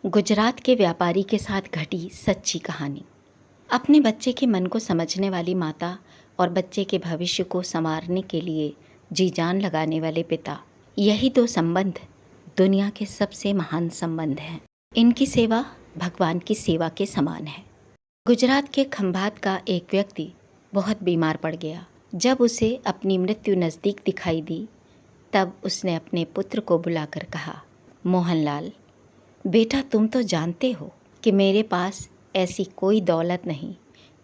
गुजरात के व्यापारी के साथ घटी सच्ची कहानी। अपने बच्चे के मन को समझने वाली माता और बच्चे के भविष्य को संवारने के लिए जी जान लगाने वाले पिता, यही दो संबंध दुनिया के सबसे महान संबंध हैं। इनकी सेवा भगवान की सेवा के समान है। गुजरात के खंभात का एक व्यक्ति बहुत बीमार पड़ गया। जब उसे अपनी मृत्यु नज़दीक दिखाई दी, तब उसने अपने पुत्र को बुलाकर कहा, मोहनलाल बेटा, तुम तो जानते हो कि मेरे पास ऐसी कोई दौलत नहीं,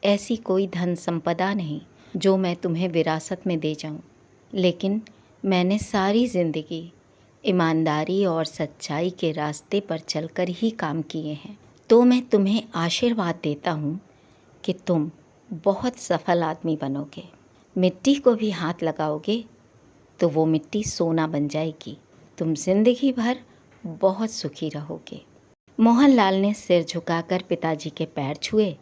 ऐसी कोई धन संपदा नहीं जो मैं तुम्हें विरासत में दे जाऊं। लेकिन मैंने सारी ज़िंदगी ईमानदारी और सच्चाई के रास्ते पर चलकर ही काम किए हैं। तो मैं तुम्हें आशीर्वाद देता हूँ कि तुम बहुत सफल आदमी बनोगे। मिट्टी को भी हाथ लगाओगे तो वो मिट्टी सोना बन जाएगी। तुम जिंदगी भर बहुत सुखी रहोगे। मोहनलाल ने सिर झुकाकर पिताजी के पैर छुए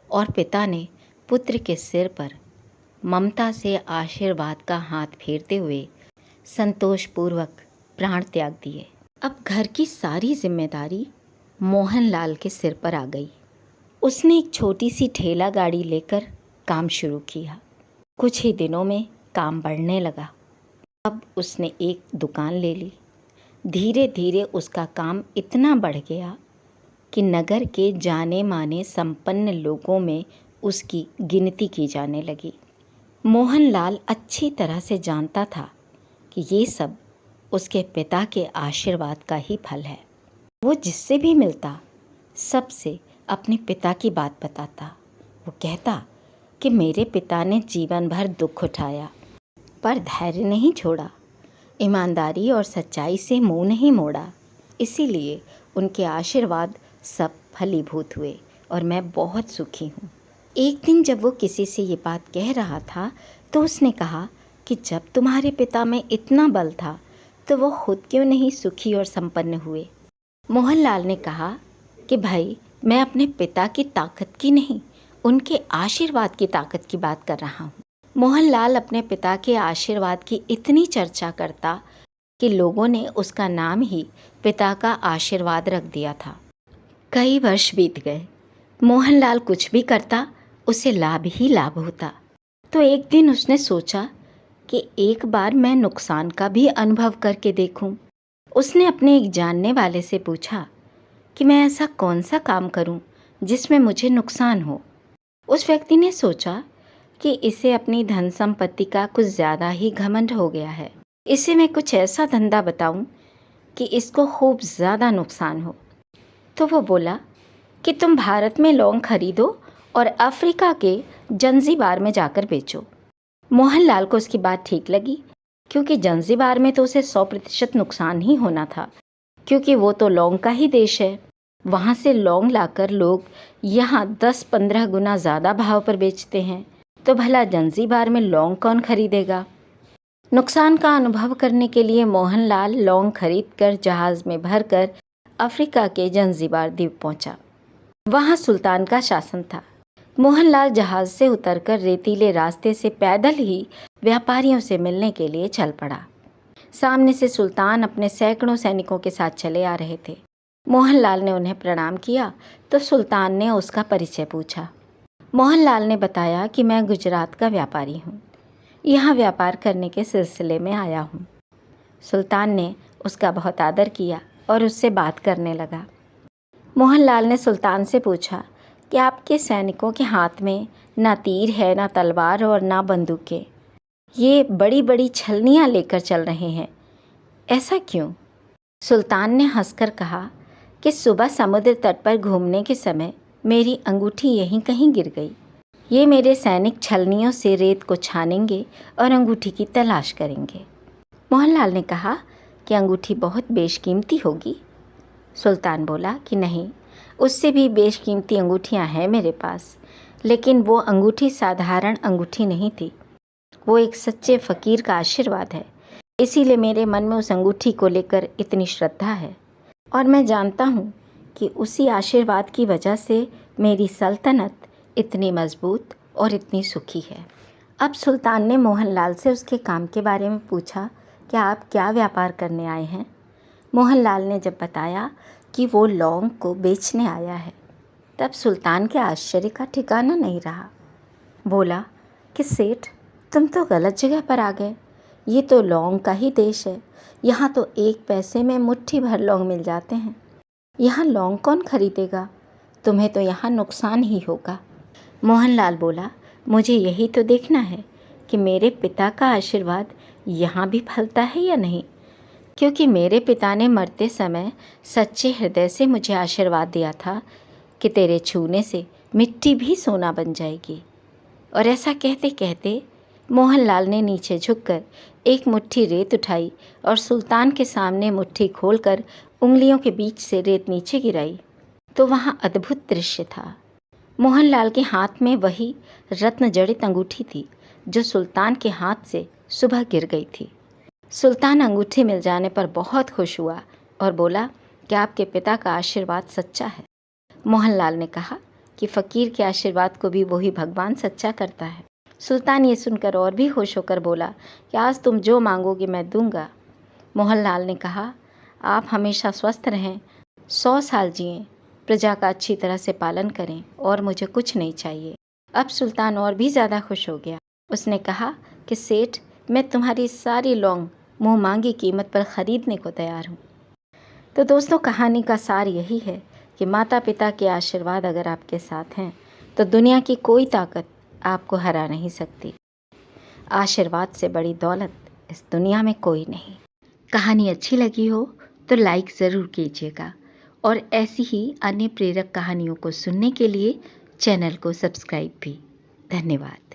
और पिता ने पुत्र के सिर पर ममता से आशीर्वाद का हाथ फेरते हुए संतोषपूर्वक प्राण त्याग दिए। अब घर की सारी जिम्मेदारी मोहनलाल के सिर पर आ गई। उसने एक छोटी सी ठेला गाड़ी लेकर काम शुरू किया। कुछ ही दिनों में काम बढ़ने लगा। अब उसने एक दुकान ले ली। धीरे धीरे उसका काम इतना बढ़ गया कि नगर के जाने माने संपन्न लोगों में उसकी गिनती की जाने लगी। मोहनलाल अच्छी तरह से जानता था कि ये सब उसके पिता के आशीर्वाद का ही फल है। वो जिससे भी मिलता सबसे अपने पिता की बात बताता। वो कहता कि मेरे पिता ने जीवन भर दुख उठाया पर धैर्य नहीं छोड़ा, ईमानदारी और सच्चाई से मुंह नहीं मोड़ा, इसीलिए उनके आशीर्वाद सब फलीभूत हुए और मैं बहुत सुखी हूँ। एक दिन जब वो किसी से ये बात कह रहा था तो उसने कहा कि जब तुम्हारे पिता में इतना बल था तो वो खुद क्यों नहीं सुखी और संपन्न हुए। मोहनलाल ने कहा कि भाई, मैं अपने पिता की ताकत की नहीं, उनके आशीर्वाद की ताकत की बात कर रहा हूँ। मोहनलाल अपने पिता के आशीर्वाद की इतनी चर्चा करता कि लोगों ने उसका नाम ही पिता का आशीर्वाद रख दिया था। कई वर्ष बीत गए। मोहनलाल कुछ भी करता उसे लाभ ही लाभ होता। तो एक दिन उसने सोचा कि एक बार मैं नुकसान का भी अनुभव करके देखूं। उसने अपने एक जानने वाले से पूछा कि मैं ऐसा कौन सा काम करूं जिसमें मुझे नुकसान हो। उस व्यक्ति ने सोचा कि इसे अपनी धन संपत्ति का कुछ ज़्यादा ही घमंड हो गया है। इसे मैं कुछ ऐसा धंधा बताऊं कि इसको खूब ज़्यादा नुकसान हो। तो वो बोला कि तुम भारत में लौंग खरीदो और अफ्रीका के जंजीबार में जाकर बेचो। मोहनलाल को उसकी बात ठीक लगी, क्योंकि जंजीबार में तो उसे 100% नुकसान ही होना था, क्योंकि वो तो लौंग का ही देश है। वहाँ से लौंग लाकर लोग यहाँ 10-15 गुना ज़्यादा भाव पर बेचते हैं, तो भला जंजीबार में लौंग कौन खरीदेगा। नुकसान का अनुभव करने के लिए मोहनलाल लौंग खरीदकर जहाज़ में भरकर अफ्रीका के जंजीबार द्वीप पहुंचा। वहां सुल्तान का शासन था। मोहनलाल जहाज़ से उतरकर रेतीले रास्ते से पैदल ही व्यापारियों से मिलने के लिए चल पड़ा। सामने से सुल्तान अपने सैकड़ों सैनिकों के साथ चले आ रहे थे। मोहनलाल ने उन्हें प्रणाम किया तो सुल्तान ने उसका परिचय पूछा। मोहनलाल ने बताया कि मैं गुजरात का व्यापारी हूँ, यहाँ व्यापार करने के सिलसिले में आया हूँ। सुल्तान ने उसका बहुत आदर किया और उससे बात करने लगा। मोहनलाल ने सुल्तान से पूछा कि आपके सैनिकों के हाथ में ना तीर है, ना तलवार और ना बंदूकें। ये बड़ी बड़ी छलनियाँ लेकर चल रहे हैं, ऐसा क्यों? सुल्तान ने हंसकर कहा कि सुबह समुद्र तट पर घूमने के समय मेरी अंगूठी यहीं कहीं गिर गई। ये मेरे सैनिक छलनियों से रेत को छानेंगे और अंगूठी की तलाश करेंगे। मोहनलाल ने कहा कि अंगूठी बहुत बेशकीमती होगी। सुल्तान बोला कि नहीं, उससे भी बेशकीमती अंगूठियां हैं मेरे पास, लेकिन वो अंगूठी साधारण अंगूठी नहीं थी। वो एक सच्चे फ़कीर का आशीर्वाद है, इसीलिए मेरे मन में उस अंगूठी को लेकर इतनी श्रद्धा है और मैं जानता हूँ कि उसी आशीर्वाद की वजह से मेरी सल्तनत इतनी मजबूत और इतनी सुखी है। अब सुल्तान ने मोहनलाल से उसके काम के बारे में पूछा कि आप क्या व्यापार करने आए हैं। मोहनलाल ने जब बताया कि वो लौंग को बेचने आया है। तब सुल्तान के आश्चर्य का ठिकाना नहीं रहा। बोला कि सेठ, तुम तो गलत जगह पर आ गए। ये तो लौंग का ही देश है। यहाँ तो 1 पैसे में मुट्ठी भर लौंग मिल जाते हैं। यहाँ लौंग कौन खरीदेगा? तुम्हें तो यहाँ नुकसान ही होगा। मोहनलाल बोला, मुझे यही तो देखना है कि मेरे पिता का आशीर्वाद यहाँ भी फलता है या नहीं, क्योंकि मेरे पिता ने मरते समय सच्चे हृदय से मुझे आशीर्वाद दिया था कि तेरे छूने से मिट्टी भी सोना बन जाएगी। और ऐसा कहते कहते मोहनलाल ने नीचे झुककर एक मुट्ठी रेत उठाई और सुल्तान के सामने मुट्ठी खोलकर उंगलियों के बीच से रेत नीचे गिराई। तो वहाँ अद्भुत दृश्य था। मोहनलाल के हाथ में वही रत्न जड़ित अंगूठी थी जो सुल्तान के हाथ से सुबह गिर गई थी। सुल्तान अंगूठी मिल जाने पर बहुत खुश हुआ और बोला कि आपके पिता का आशीर्वाद सच्चा है। मोहनलाल ने कहा कि फ़कीर के आशीर्वाद को भी वही भगवान सच्चा करता है। सुल्तान ये सुनकर और भी खुश होकर बोला कि आज तुम जो मांगोगे मैं दूंगा। मोहनलाल ने कहा, आप हमेशा स्वस्थ रहें, 100 साल जिएं, प्रजा का अच्छी तरह से पालन करें और मुझे कुछ नहीं चाहिए। अब सुल्तान और भी ज़्यादा खुश हो गया। उसने कहा कि सेठ, मैं तुम्हारी सारी लौंग मुँह मांगी कीमत पर ख़रीदने को तैयार हूँ। तो दोस्तों, कहानी का सार यही है कि माता पिता के आशीर्वाद अगर आपके साथ हैं तो दुनिया की कोई ताकत आपको हरा नहीं सकती। आशीर्वाद से बड़ी दौलत इस दुनिया में कोई नहीं। कहानी अच्छी लगी हो तो लाइक ज़रूर कीजिएगा और ऐसी ही अन्य प्रेरक कहानियों को सुनने के लिए चैनल को सब्सक्राइब भी। धन्यवाद।